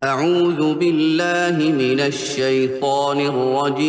أعوذ بالله من الشيطان الرجيم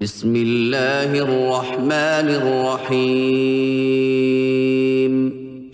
بسم الله الرحمن الرحيم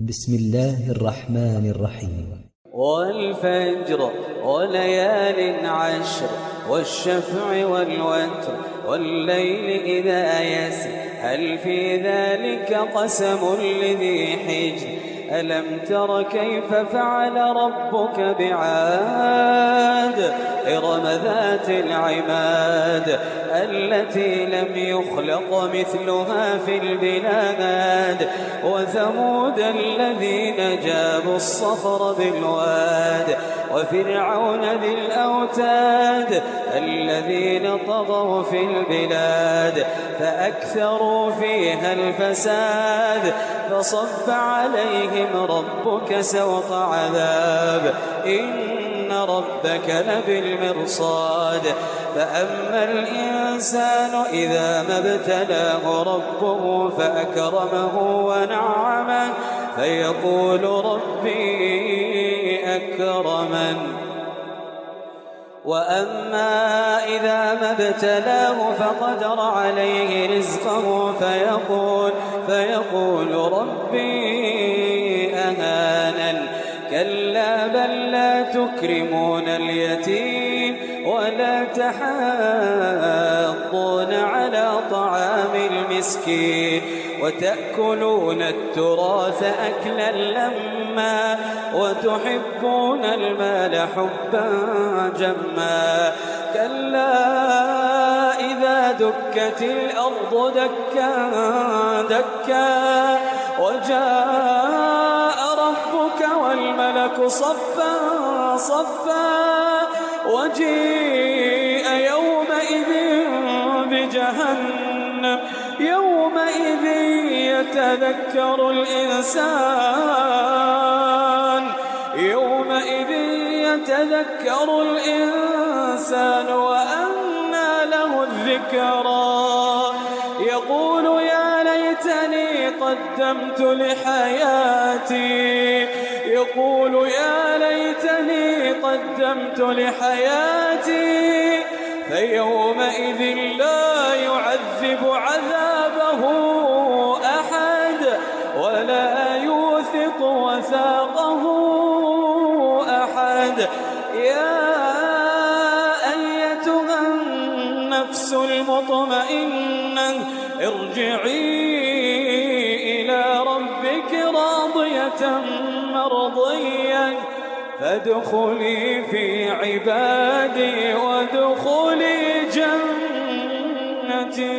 بسم الله الرحمن الرحيم والفجر وليال عشر والشفع والوتر والليل إذا يسر هل في ذلك قسم لذي حجر ألم تر كيف فعل ربك بعاد إرم ذات العماد التي لم يخلق مثلها في البلاد وثمود الذين جابوا الصخر بالواد وفرعون ذي الأوتاد الذين طغوا في البلاد فأكثروا فيها الفساد فصب عليهم ربك سوط عذاب إن ربك لبالمرصاد فأما الإنسان إذا ما ابتلاه ربه فأكرمه ونعمه فيقول ربي أكرمن وأما إذا ما ابتلاه فقدر عليه رزقه فيقول ربي أهانن كلا بل لا تكرمون اليتيم ولا تحاضون على طعام المسكين وتأكلون التراث أكلا لما وتحبون المال حبا جما كلا إذا دكت الأرض دكا دكا وجاء ربك والملك صفا صفا وجيء يومئذ بجهنم يومئذ يتذكر الإنسان وأنى له الذكرى يقول يا ليتني قدمت لحياتي فيومئذ لا يعذب عذابه أحد ولا يوثق وثاقه أحد يا أيتها النفس المطمئنة ارجعي إلى ربك راضية مرضية فادخلي في عبادي وادخلي جنتي।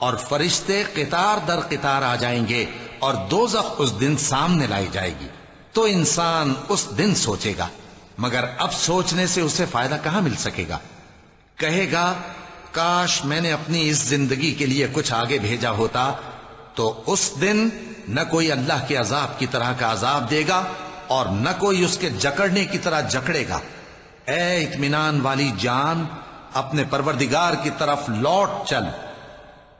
اور فرشتے قطار در قطار آ جائیں گے اور دوزخ اس دن سامنے لائی جائے گی. تو انسان اس دن سوچے گا، مگر اب سوچنے سے اسے فائدہ کہاں مل سکے گا. کہے گا کاش میں نے اپنی اس زندگی کے لیے کچھ آگے بھیجا ہوتا. تو اس دن نہ کوئی اللہ کے عذاب کی طرح کا عذاب دے گا اور نہ کوئی اس کے جکڑنے کی طرح جکڑے گا. اے اطمینان والی جان، اپنے پروردگار کی طرف لوٹ چل.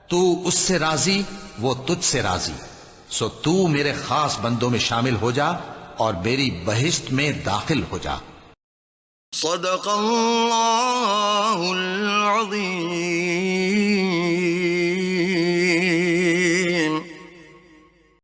تو اس سے راضی، وہ تجھ سے راضی. سو تو میرے خاص بندوں میں شامل ہو جا اور میری بہشت میں داخل ہو جا. صدق اللہ العظیم.